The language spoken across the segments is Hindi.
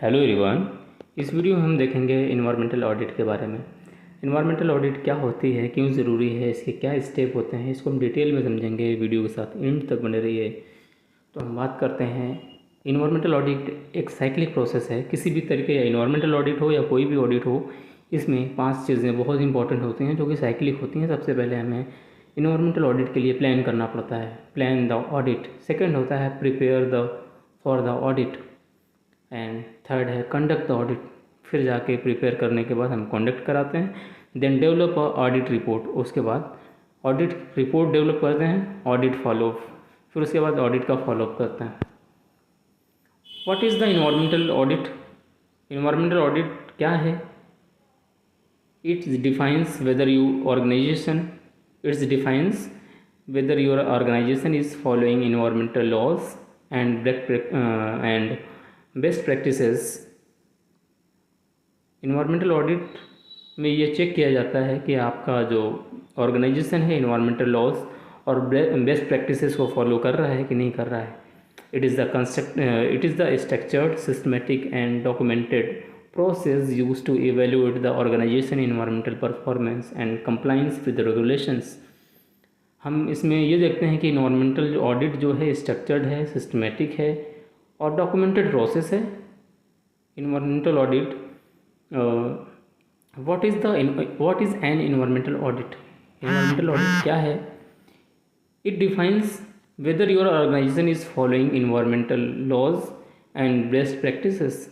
Hello everyone. इस वीडियो में हम देखेंगे इन्वायरमेंटल ऑडिट के बारे में। इन्वायरमेंटल ऑडिट क्या होती है, क्यों ज़रूरी है, इसके क्या स्टेप होते हैं, इसको हम डिटेल में समझेंगे। वीडियो के साथ एंड तक बने रहिए। तो हम बात करते हैं, इन्वायरमेंटल ऑडिट एक साइक्लिक प्रोसेस है। किसी भी तरीके या इन्वायरमेंटल ऑडिट हो या कोई भी ऑडिट हो, इसमें 5 चीज़ें बहुत इंपॉर्टेंट होती हैं जो कि साइक्लिक होती हैं। सबसे पहले हमें इन्वायरमेंटल ऑडिट के लिए प्लान करना पड़ता है, प्लान द ऑडिट। सेकेंड होता है prepare the for the audit and third है कंडक्ट द ऑडिट। फिर जाके प्रिपेयर करने के बाद हम कंडक्ट कराते हैं। Then develop audit report. उसके बाद ऑडिट रिपोर्ट डेवलप करते हैं, ऑडिट फॉलोअप। फिर उसके बाद ऑडिट का फॉलोअप करते हैं। What is the environmental audit? Environmental audit क्या है? It's defines whether you organisation it's defines whether your organization is following environmental laws and best practices. Environmental audit में ये चेक किया जाता है कि आपका जो ऑर्गेनाइजेशन है इन्वायरमेंटल लॉज और बेस्ट प्रैक्टिसेस को फॉलो कर रहा है कि नहीं कर रहा है। It is the structured systematic and documented process used to evaluate the organization environmental performance and compliance with the regulations। हम इसमें ये देखते हैं कि इन्वायरमेंटल ऑडिट जो है स्ट्रक्चर्ड है, सिस्टमेटिक है और डॉक्यूमेंटेड प्रोसेस है। Environmental audit what is an environmental audit? Environmental audit क्या है? It defines whether your organisation is following environmental laws and best practices.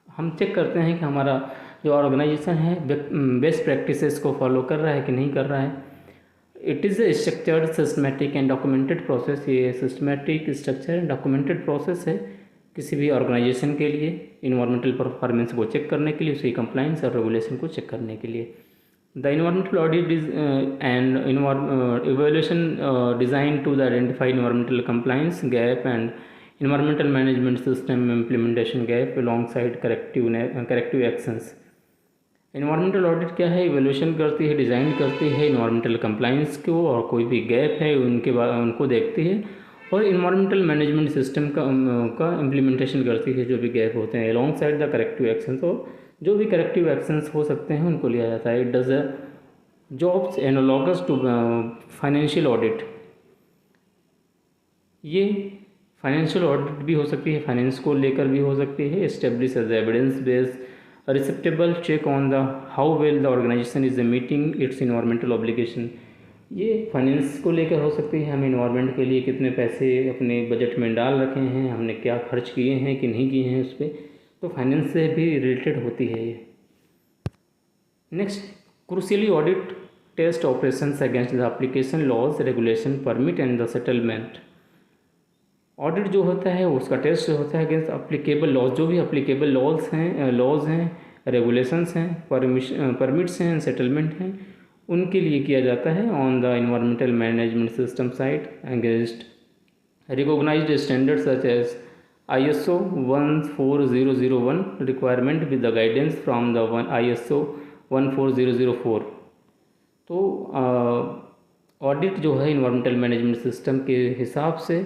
हम चेक करते हैं कि हमारा जो ऑर्गेनाइजेशन है बेस्ट प्रैक्टिसेस को फॉलो कर रहा है कि नहीं कर रहा है। It is a structured systematic and documented process. ये systematic structure and documented process है किसी भी ऑर्गेनाइजेशन के लिए इन्वायरमेंटल परफॉर्मेंस को चेक करने के लिए, उसकी कंप्लाइंस और रेगुलेशन को चेक करने के लिए। The environmental audit is and evaluation design to the identify environmental compliance gap and environmental management system implementation gap alongside corrective actions. Environmental audit क्या है? इवैल्यूएशन करती है, डिज़ाइन करती है इन्वायरमेंटल कंप्लाइंस को, और कोई भी गैप है उनको देखती है और इन्वायरमेंटल मैनेजमेंट सिस्टम का इम्प्लीमेंटेशन करती है जो भी गैप होते हैं along side the corrective actions. तो जो भी करेक्टिव एक्शंस हो सकते हैं उनको लिया जाता है। It does a jobs analogous to financial audit. ये फाइनेंशियल ऑडिट भी हो सकती है, फाइनेंस को लेकर भी हो सकती है। Establish as evidence based repeatable check on the how well the organisation is meeting its environmental obligation. ये फाइनेंस को लेकर हो सकती है, हम इन्वायरमेंट के लिए कितने पैसे अपने बजट में डाल रखे हैं, हमने क्या खर्च किए हैं कि नहीं किए हैं उस पर, तो फाइनेंस से भी रिलेटेड होती है ये। Next, crucially audit test operations against the application laws regulation permit and the settlement. Audit जो होता है उसका टेस्ट होता है अगेंस्ट अप्लीकेबल लॉज, जो भी अप्लीकेबल लॉज हैं, रेगुलेशंस हैं, परमिट्स हैं, सेटलमेंट हैं, उनके लिए किया जाता है on the environmental management system site against recognised standard such as ISO 14001 requirement with the guidance from the ISO 14004। तो ऑडिट जो है इन्वायरमेंटल मैनेजमेंट सिस्टम के हिसाब से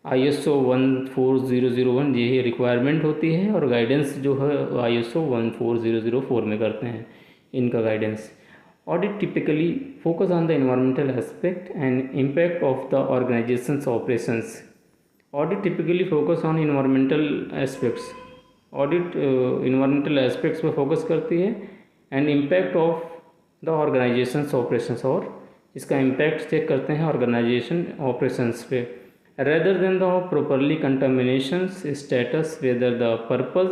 ISO 14001 ये रिक्वायरमेंट होती है और गाइडेंस जो है ISO 14004 में करते हैं इनका guidance. Audit typically focus on the environmental aspect and impact of the organization's operations. Audit typically focus on environmental aspects. Audit environmental aspects पे focus करती है and impact of the organization's operations, और इसका impact चेक करते हैं organization operations पे, rather than the properly contaminations status, whether the purpose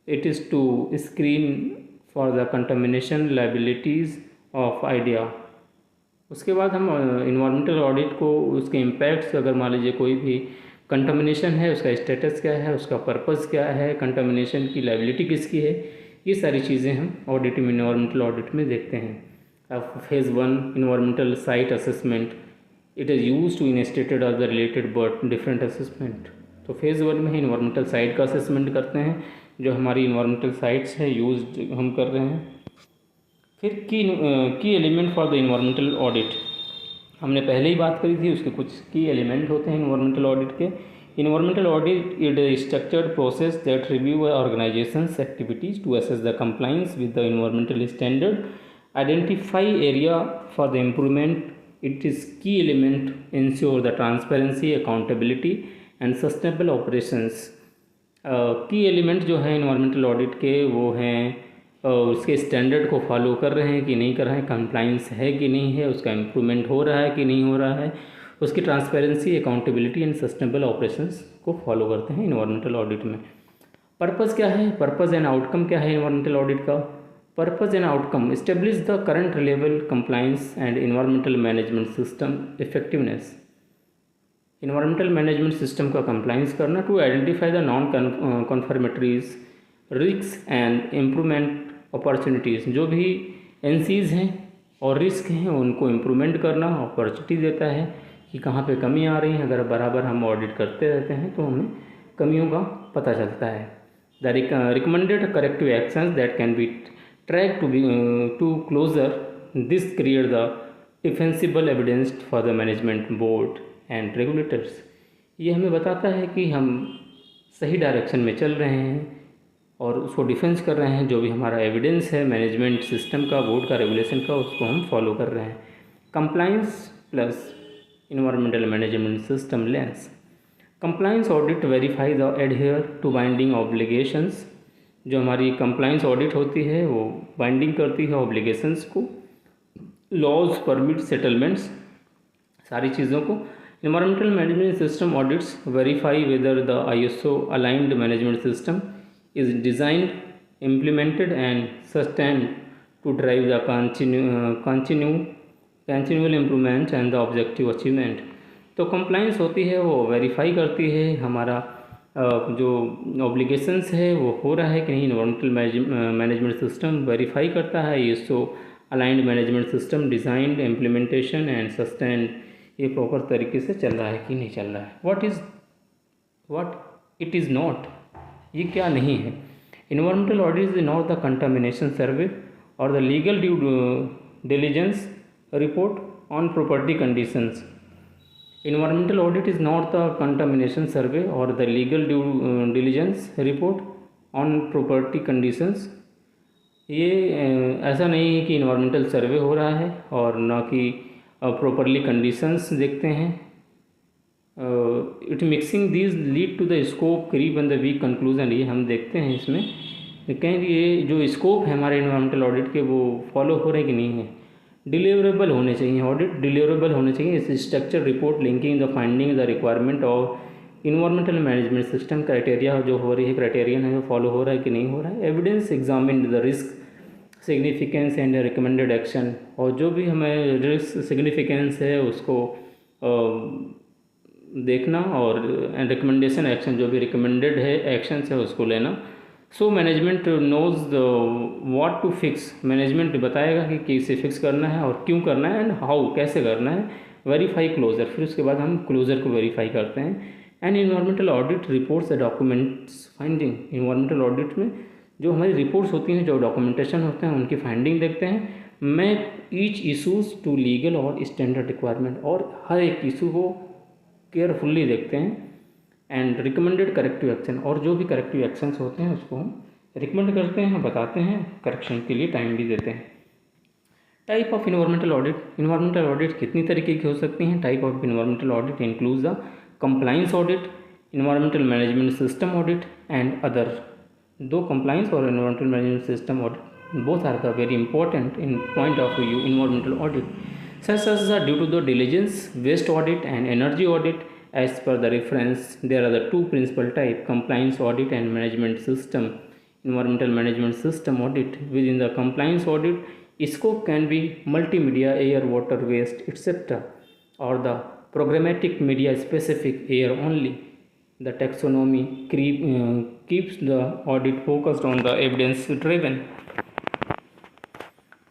it is to screen for the contamination liabilities of idea. उसके बाद हम इन्वायरमेंटल ऑडिट को उसके इम्पैक्ट्स, अगर मान लीजिए कोई भी कंटामिनेशन है उसका स्टेटस क्या है, उसका पर्पस क्या है, कंटामिनेशन की लाइबिलिटी किसकी है, ये सारी चीज़ें हम ऑडिट में इन्वायरमेंटल ऑडिट में देखते हैं। अब phase 1 environmental site assessment, it is use to instead of the related but different assessment. तो फेज़ 1 में इन्वायरमेंटल साइट का असेसमेंट करते हैं, जो हमारी इन्वायरमेंटल साइट्स है यूज हम कर रहे हैं। फिर की element for the environmental audit, हमने पहले ही बात करी थी, उसके कुछ की एलिमेंट होते हैं इन्वायरमेंटल ऑडिट के। Environmental audit is a structured process that reviews an organization's activities to assess the compliance with the environmental standard, identify area for the improvement. It is key element ensure the transparency, accountability and sustainable operations. की एलिमेंट जो है इन्वायरमेंटल ऑडिट के वो हैं उसके स्टैंडर्ड को फॉलो कर रहे हैं कि नहीं कर रहे हैं, कंप्लाइंस है कि नहीं है, उसका इम्प्रूवमेंट हो रहा है कि नहीं हो रहा है, उसकी transparency, accountability and sustainable operations को फॉलो करते हैं इन्वायरमेंटल ऑडिट में। पर्पज़ क्या है, पर्पज़ एंड आउटकम क्या है इन्वायरमेंटल ऑडिट का? Purpose and outcome establish the current level compliance and environmental management system effectiveness. Environmental management system का कंप्लाइंस करना to identify the non conformities, risk and improvement opportunities. जो भी एनसीज हैं और रिस्क हैं उनको इम्प्रूवमेंट करना अपॉर्चुनिटी देता है कि कहाँ पे कमी आ रही है। अगर बराबर हम ऑडिट करते रहते हैं तो हमें कमियों का पता चलता है। The recommended corrective actions that can be track to closure, this create the defensible evidence for the management board and regulators. ये हमें बताता है कि हम सही डायरेक्शन में चल रहे हैं और उसको डिफेंस कर रहे हैं। जो भी हमारा एविडेंस है मैनेजमेंट सिस्टम का, बोर्ड का, रेगुलेशन का, उसको हम फॉलो कर रहे हैं। Compliance plus environmental management system lens. Compliance audit verify the adhere to binding obligations. जो हमारी कंप्लाइंस ऑडिट होती है वो बाइंडिंग करती है ऑब्लिगेशंस को, लॉज, परमिट, सेटलमेंट्स, सारी चीज़ों को। Environmental management system audits verify whether the ISO aligned management system is designed, implemented and sustained to drive the continual improvement and the objective achievement। तो compliance होती है वो वेरीफाई करती है हमारा जो ऑब्लिगेशंस है वो हो रहा है कि नहीं। इन्वायरमेंटल मैनेजमेंट सिस्टम वेरीफाई करता है ISO aligned management system designed, implementation and sustained, ये प्रॉपर तरीके से चल रहा है कि नहीं चल रहा है। व्हाट इट इज़ नॉट, ये क्या नहीं है। Environmental audit is not the contamination survey और the legal due diligence report on property conditions. Environmental audit is not the contamination survey और the legal due diligence report on property conditions. ये ऐसा नहीं है कि इन्वायरमेंटल सर्वे हो रहा है और ना कि प्रॉपरली कंडीशंस देखते हैं। It mixing these lead to the scope creep and the weak conclusion. ये हम देखते हैं इसमें कहीं ये जो स्कोप है हमारे इन्वायरमेंटल ऑडिट के वो फॉलो हो रहे कि नहीं है। डिलीवरेबल होने चाहिए, ऑडिट डिलीवरेबल होने चाहिए। इस structure report linking the finding the requirement of environmental management system criteria जो हो रही है, क्राइटेरियन है, फॉलो हो रहा है कि नहीं हो रहा है। Evidence examine the risk significance and recommended action, और जो भी हमें रिस्क सिग्निफिकेंस है उसको देखना और रिकमेंडेशन एक्शन जो भी रिकमेंडेड है एक्शन है उसको लेना। So management knows what to fix, management बताएगा कि कैसे फिक्स करना है और क्यों करना है एंड हाउ, कैसे करना है। वेरीफाई क्लोजर, फिर उसके बाद हम क्लोजर को वेरीफाई करते हैं। And environmental audit reports documents finding. Environmental audit में जो हमारी रिपोर्ट्स होती हैं, जो डॉक्यूमेंटेशन होते हैं, उनकी फाइंडिंग देखते हैं। Map each issues to legal और स्टैंडर्ड रिक्वायरमेंट, और हर एक इशू को केयरफुल्ली देखते हैं। एंड रिकमेंडेड करेक्टिव एक्शन, और जो भी करेक्टिव एक्शंस होते हैं उसको हम रिकमेंड करते हैं, बताते हैं, करेक्शन के लिए टाइम भी देते हैं। Type of environmental audit. Environmental audit कितनी तरीके की हो सकती हैं? Type of environmental audit includes the compliance audit, environmental management system audit and other. दो कंप्लाइंस और environmental management system audit both are the very important in point of view environmental audit. Such as are due to the diligence, waste audit and energy audit. As per the reference, there are the two principal type: compliance audit and management system. Environmental management system audit. Within the compliance audit, scope can be multimedia, air, water, waste, etc., or the programmatic media specific air only. The taxonomy keeps the audit focused on the evidence driven.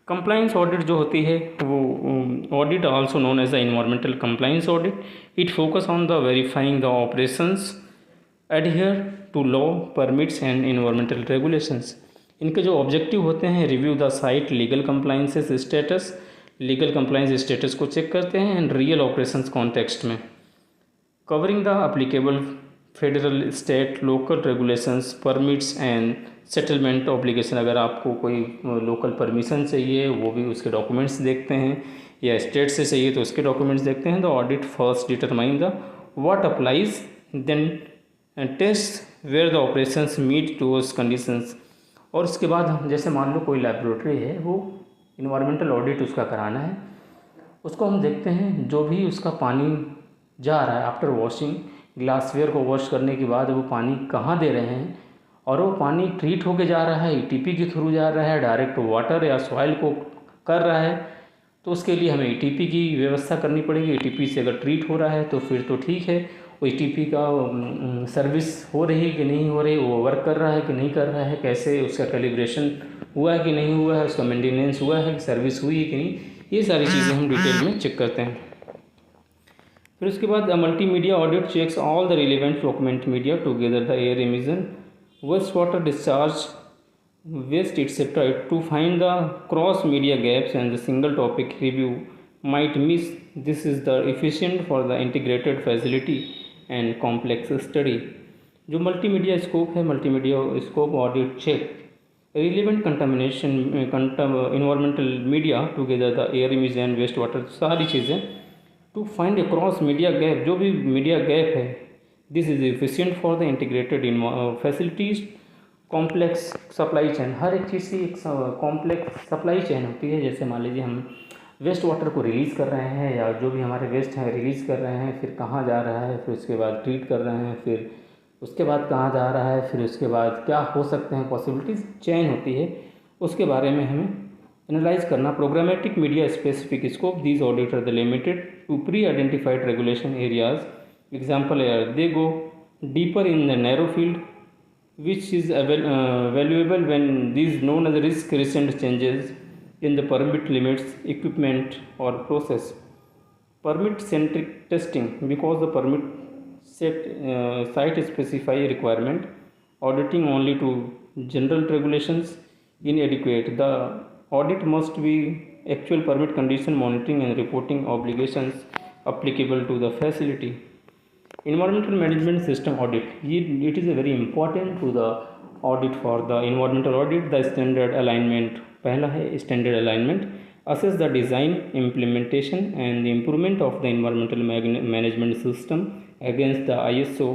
Compliance audit जो होती है वो audit also known as the environmental compliance audit. It focus on the verifying the operations adhere to law, permits and environmental regulations. इनके जो ऑब्जेक्टिव होते हैं, review the site legal compliances status, legal compliance status को चेक करते हैं एंड रियल ऑपरेशंस कॉन्टेक्स्ट में, covering the applicable federal, state, local regulations, permits and settlement obligation. अगर आपको कोई लोकल परमिशन चाहिए वो भी उसके डॉक्यूमेंट्स देखते हैं, या स्टेट से चाहिए तो उसके डॉक्यूमेंट्स देखते हैं। The audit first determine the what applies, then test where the operations meet towards conditions. और उसके बाद जैसे मान लो कोई लैबोरेटरी है, वो इन्वायरमेंटल ऑडिट उसका कराना है, उसको हम देखते हैं जो भी उसका पानी जा रहा है आफ्टर वॉशिंग, ग्लासवेयर को वॉश करने के बाद वो पानी कहाँ दे रहे हैं, और वो पानी ट्रीट होके जा रहा है, ईटीपी के थ्रू जा रहा है, डायरेक्ट वाटर या सॉइल को कर रहा है, तो उसके लिए हमें ईटीपी की व्यवस्था करनी पड़ेगी। ईटीपी से अगर ट्रीट हो रहा है तो फिर तो ठीक है, वो ईटीपी का सर्विस हो रही है कि नहीं हो रही, वो वर्क कर रहा है कि नहीं कर रहा है, कैसे उसका कैलिब्रेशन हुआ है कि नहीं हुआ है, उसका मेंटेनेंस हुआ है, सर्विस हुई है कि नहीं, ये सारी चीज़ें हम डिटेल में चेक करते हैं। फिर उसके बाद multimedia audit checks all the relevant document media together the air emission, waste water discharge, waste etc. to find the cross media gaps and the single topic review might miss. This is the efficient for the integrated facility and complex study. जो मल्टीमीडिया स्कोप है, multimedia scope audit check relevant contamination environmental media together the air emission, waste water, सारी चीज़ें to find a cross media gap, जो भी मीडिया गैप है, this is efficient for the integrated facilities, complex supply chain. हर एक चीज़ की एक कॉम्प्लेक्स सप्लाई चेन होती है। जैसे मान लीजिए हम वेस्ट वाटर को रिलीज़ कर रहे हैं, या जो भी हमारे वेस्ट हैं रिलीज़ कर रहे हैं, फिर कहाँ जा रहा है, फिर उसके बाद ट्रीट कर रहे हैं, फिर उसके बाद कहाँ जा रहा है, फिर उसके बाद क्या हो सकते हैं पॉसिबिलिटीज़, चेन होती है, उसके बारे में हमें एनालाइज करना। Programmatic media specific scope, these audit are the limited to pre identified regulation areas. Example air they go deeper in the narrow field which is valuable when these known as risk recent changes in the permit limits, equipment or process. Permit centric testing, because the permit site specify requirement, auditing only to general regulations inadequate. The audit must be actual permit condition monitoring and reporting obligations applicable to the facility. Environmental management system audit, it is a very important to the audit. For the environmental audit, the standard alignment, पहला है standard alignment, assess the design, implementation and the improvement of the environmental management system against the ISO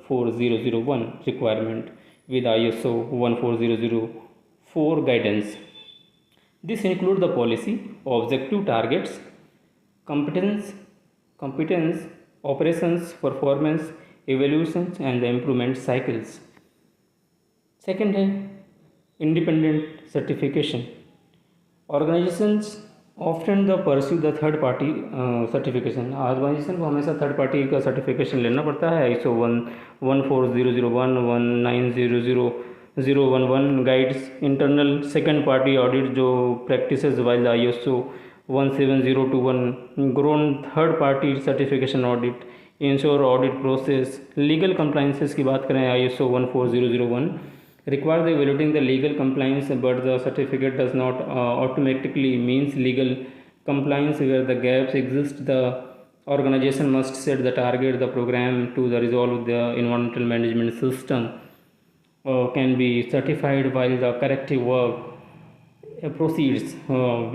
14001 requirement with ISO 14004 guidance. This include the policy, objective, targets, competence, operations, performance, evaluations and the improvement cycles. Second है independent certification. Organizations often the pursue the third party certification. ऑर्गेनाइजेशन को हमेशा थर्ड पार्टी का सर्टिफिकेशन लेना पड़ता है। ISO 14001, 1900, 011 guides, internal second party audit जो practices while ISO 17021, grown third party certification audit, ensure audit process. Legal compliances की बात करें, ISO 14001 require the evaluating the legal compliance, but the certificate does not automatically means legal compliance. Where the gaps exist, the organization must set the target, the program to the resolve the environmental management system can be certified while the corrective work proceeds.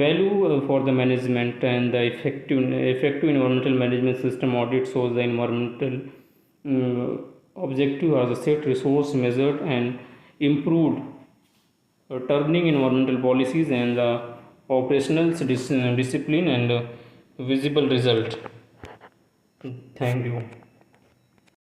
Value for the management and the effective environmental management system audit shows the environmental objective are the set, resource measured and improved, turning environmental policies and the operational discipline and visible result. Thank you.